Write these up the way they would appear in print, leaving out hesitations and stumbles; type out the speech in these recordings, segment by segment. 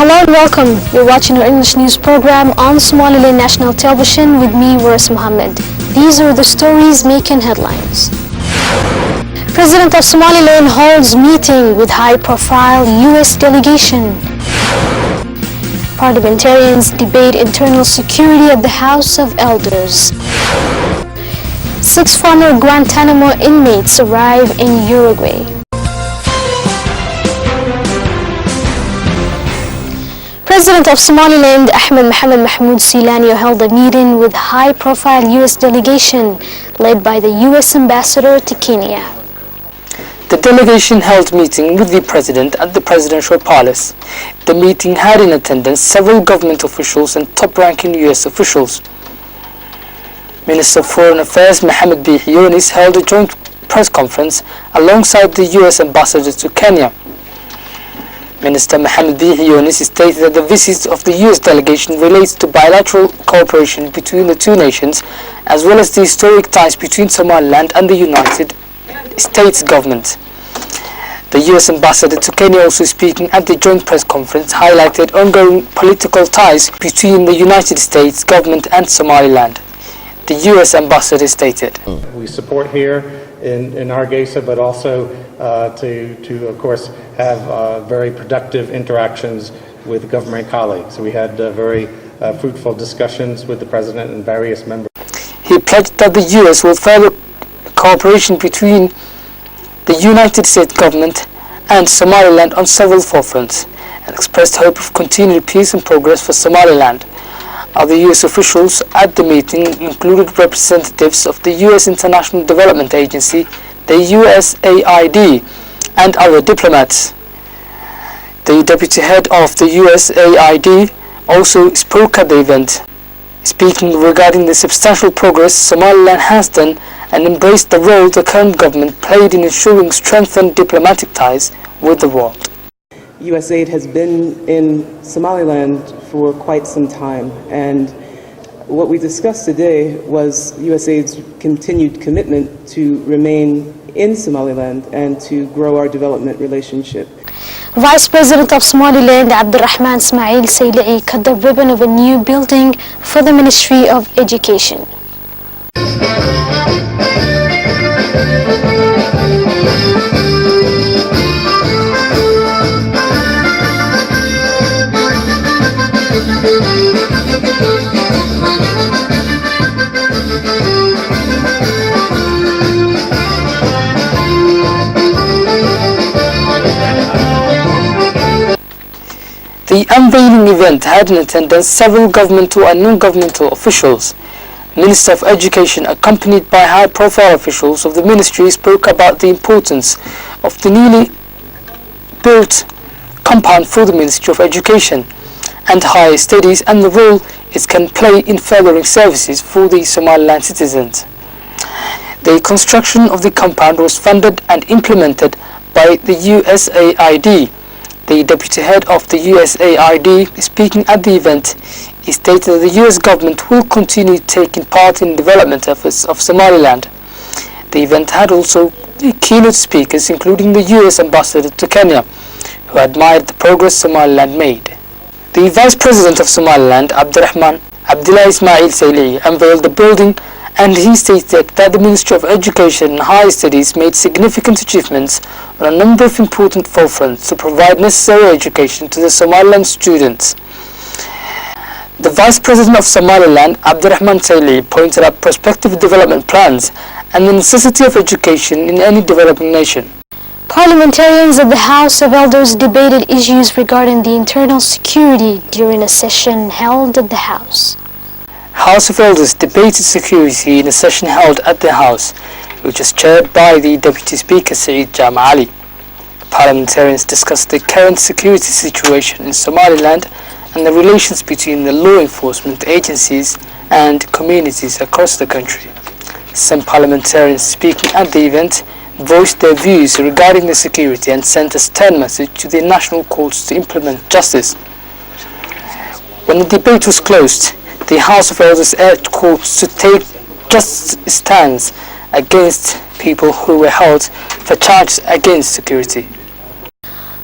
Hello and welcome. You're watching our English news program on Somaliland National Television with me, Waris Mohammed. These are the stories making headlines. President of Somaliland holds meeting with high-profile U.S. delegation. Parliamentarians debate internal security at the House of Elders. 6 former Guantanamo inmates arrive in Uruguay. President of Somaliland Ahmed Mohamed Mahmoud Silani held a meeting with high-profile U.S. delegation led by the U.S. ambassador to Kenya. The delegation held meeting with the President at the Presidential Palace. The meeting had in attendance several government officials and top-ranking U.S. officials. Minister of Foreign Affairs Mohammed bin Yunus held a joint press conference alongside the U.S. ambassador to Kenya. Minister Mohammed bin Yunus stated that the visit of the U.S. delegation relates to bilateral cooperation between the two nations, as well as the historic ties between Somaliland and the United States government. The U.S. ambassador to Kenya, also speaking at the joint press conference, highlighted ongoing political ties between the United States government and Somaliland. The U.S. ambassador stated, "We support here in Hargeisa, but also to of course have very productive interactions with government colleagues. We had very fruitful discussions with the President and various members." He pledged that the U.S. will further cooperation between the United States government and Somaliland on several forefronts, and expressed hope of continued peace and progress for Somaliland. Other U.S. officials at the meeting included representatives of the U.S. International Development Agency, the USAID, and other diplomats. The deputy head of the USAID also spoke at the event, speaking regarding the substantial progress Somaliland has done and embraced the role the current government played in ensuring strengthened diplomatic ties with the world. USAID has been in Somaliland for quite some time, and what we discussed today was USAID's continued commitment to remain in Somaliland and to grow our development relationship. Vice President of Somaliland Abdurrahman Ismail Sayli'i cut the ribbon of a new building for the Ministry of Education. The unveiling event had in attendance several governmental and non-governmental officials. Minister of Education, accompanied by high-profile officials of the ministry, spoke about the importance of the newly built compound for the Ministry of Education and Higher Studies and the role it can play in furthering services for the Somaliland citizens. The construction of the compound was funded and implemented by the USAID. The deputy head of the USAID, speaking at the event, he stated that the US government will continue taking part in development efforts of Somaliland. The event had also keynote speakers, including the US ambassador to Kenya, who admired the progress Somaliland made. The Vice President of Somaliland, Abdullah Ismail Sayli'i, unveiled the building, and he stated that the Ministry of Education and Higher Studies made significant achievements on a number of important forefronts to provide necessary education to the Somaliland students. The Vice President of Somaliland, Abdurrahman Sayli'i, pointed out prospective development plans and the necessity of education in any developing nation. Parliamentarians at the House of Elders debated issues regarding the internal security during a session held at the House. House of Elders debated security in a session held at the House, which was chaired by the Deputy Speaker Saeed Jama Ali. Parliamentarians discussed the current security situation in Somaliland and the relations between the law enforcement agencies and communities across the country. Some parliamentarians speaking at the event voiced their views regarding the security and sent a stern message to the national courts to implement justice. When the debate was closed, the House of Elders urged courts to take just stance against people who were held for charges against security.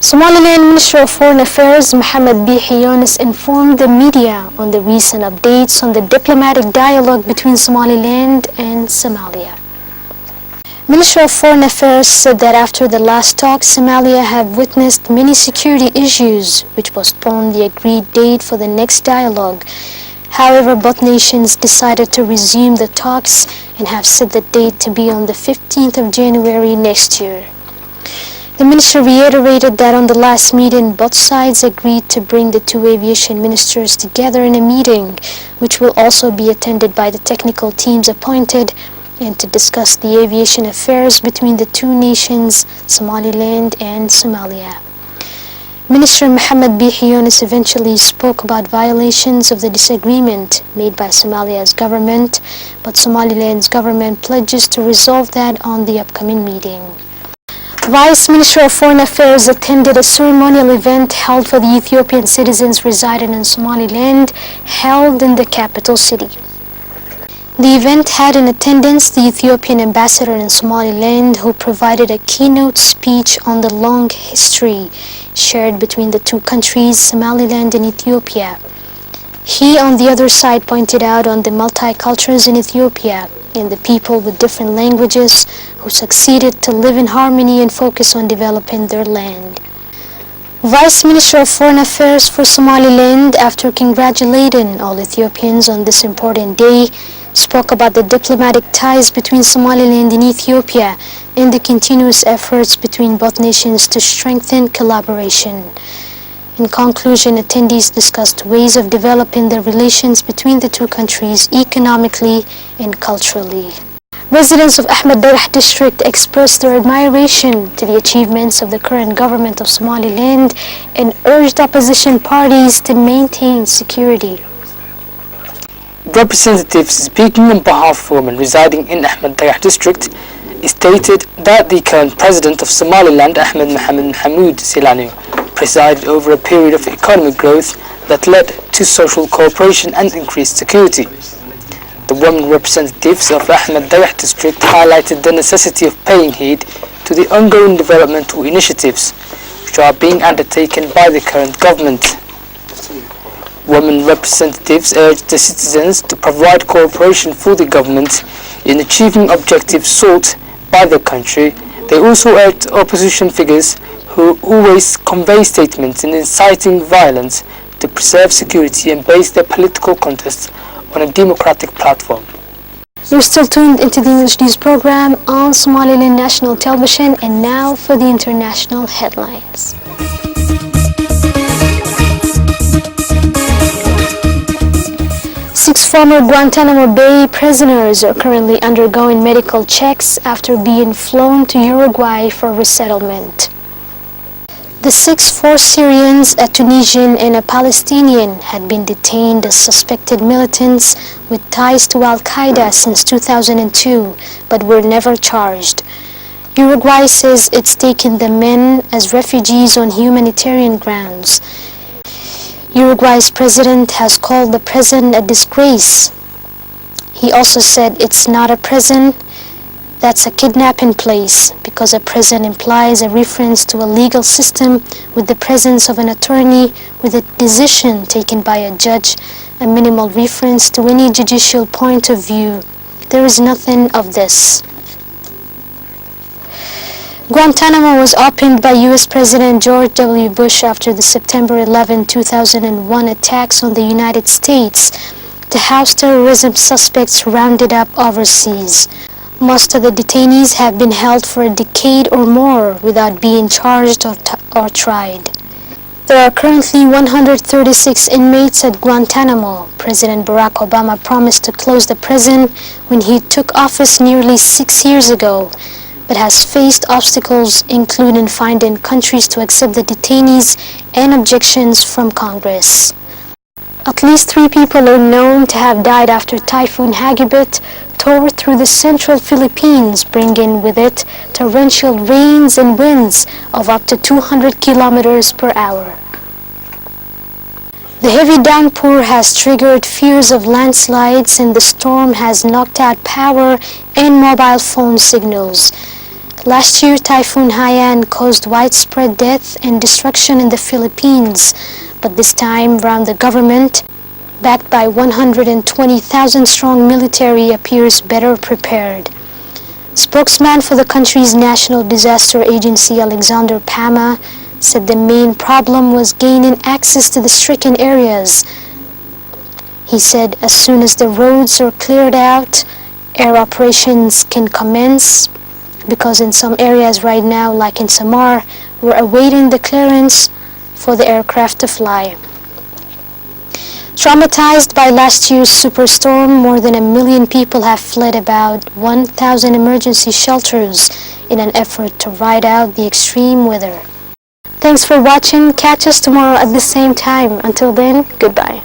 Somaliland Minister of Foreign Affairs Mohammed Bihi Yunus informed the media on the recent updates on the diplomatic dialogue between Somaliland and Somalia. Minister of Foreign Affairs said that after the last talks, Somalia have witnessed many security issues which postponed the agreed date for the next dialogue. However, both nations decided to resume the talks and have set the date to be on the 15th of January next year. The minister reiterated that on the last meeting, both sides agreed to bring the two aviation ministers together in a meeting, which will also be attended by the technical teams appointed, and to discuss the aviation affairs between the two nations, Somaliland and Somalia. Minister Mohammed Bihi Yunus eventually spoke about violations of the disagreement made by Somalia's government, but Somaliland's government pledges to resolve that on the upcoming meeting. Vice Minister of Foreign Affairs attended a ceremonial event held for the Ethiopian citizens residing in Somaliland, held in the capital city. The event had in attendance the Ethiopian ambassador in Somaliland, who provided a keynote speech on the long history shared between the two countries, Somaliland and Ethiopia. He, on the other side, pointed out on the multicultures in Ethiopia and the people with different languages who succeeded to live in harmony and focus on developing their land. Vice Minister of Foreign Affairs for Somaliland, after congratulating all Ethiopians on this important day, spoke about the diplomatic ties between Somaliland and Ethiopia and the continuous efforts between both nations to strengthen collaboration. In conclusion, attendees discussed ways of developing the relations between the two countries economically and culturally. Residents of Ahmed Darah district expressed their admiration to the achievements of the current government of Somaliland and urged opposition parties to maintain security. Representatives speaking on behalf of women residing in Ahmed Darah district stated that the current president of Somaliland, Ahmed Mohamed Mohamud Silani, presided over a period of economic growth that led to social cooperation and increased security. The women representatives of Ahmed Darah district highlighted the necessity of paying heed to the ongoing developmental initiatives which are being undertaken by the current government. Women representatives urged the citizens to provide cooperation for the government in achieving objectives sought by the country. They also urged opposition figures who always convey statements in inciting violence to preserve security and base their political contests on a democratic platform. You're still tuned into the English News Program on Somaliland National Television, and now for the international headlines. 6 former Guantanamo Bay prisoners are currently undergoing medical checks after being flown to Uruguay for resettlement. The 4 Syrians, a Tunisian and a Palestinian, had been detained as suspected militants with ties to Al-Qaeda since 2002, but were never charged. Uruguay says it's taken the men as refugees on humanitarian grounds. Uruguay's president has called the prison a disgrace. He also said it's not a prison, that's a kidnapping place, because a prison implies a reference to a legal system with the presence of an attorney with a decision taken by a judge, a minimal reference to any judicial point of view. There is nothing of this. Guantanamo was opened by U.S. President George W. Bush after the September 11, 2001 attacks on the United States to house terrorism suspects rounded up overseas. Most of the detainees have been held for a decade or more without being charged or tried. There are currently 136 inmates at Guantanamo. President Barack Obama promised to close the prison when he took office nearly 6 years ago, but has faced obstacles including finding countries to accept the detainees and objections from Congress. At least 3 people are known to have died after Typhoon Hagibut tore through the central Philippines, bringing with it torrential rains and winds of up to 200 kilometers per hour. The heavy downpour has triggered fears of landslides, and the storm has knocked out power and mobile phone signals. Last year, Typhoon Haiyan caused widespread death and destruction in the Philippines, but this time round the government, backed by 120,000-strong military, appears better prepared. Spokesman for the country's National Disaster Agency, Alexander Pama, said the main problem was gaining access to the stricken areas. He said as soon as the roads are cleared out, air operations can commence, because in some areas right now, like in Samar, we're awaiting the clearance for the aircraft to fly. Traumatized by last year's superstorm, more than 1 million people have fled about 1,000 emergency shelters in an effort to ride out the extreme weather. Thanks for watching. Catch us tomorrow at the same time. Until then, goodbye.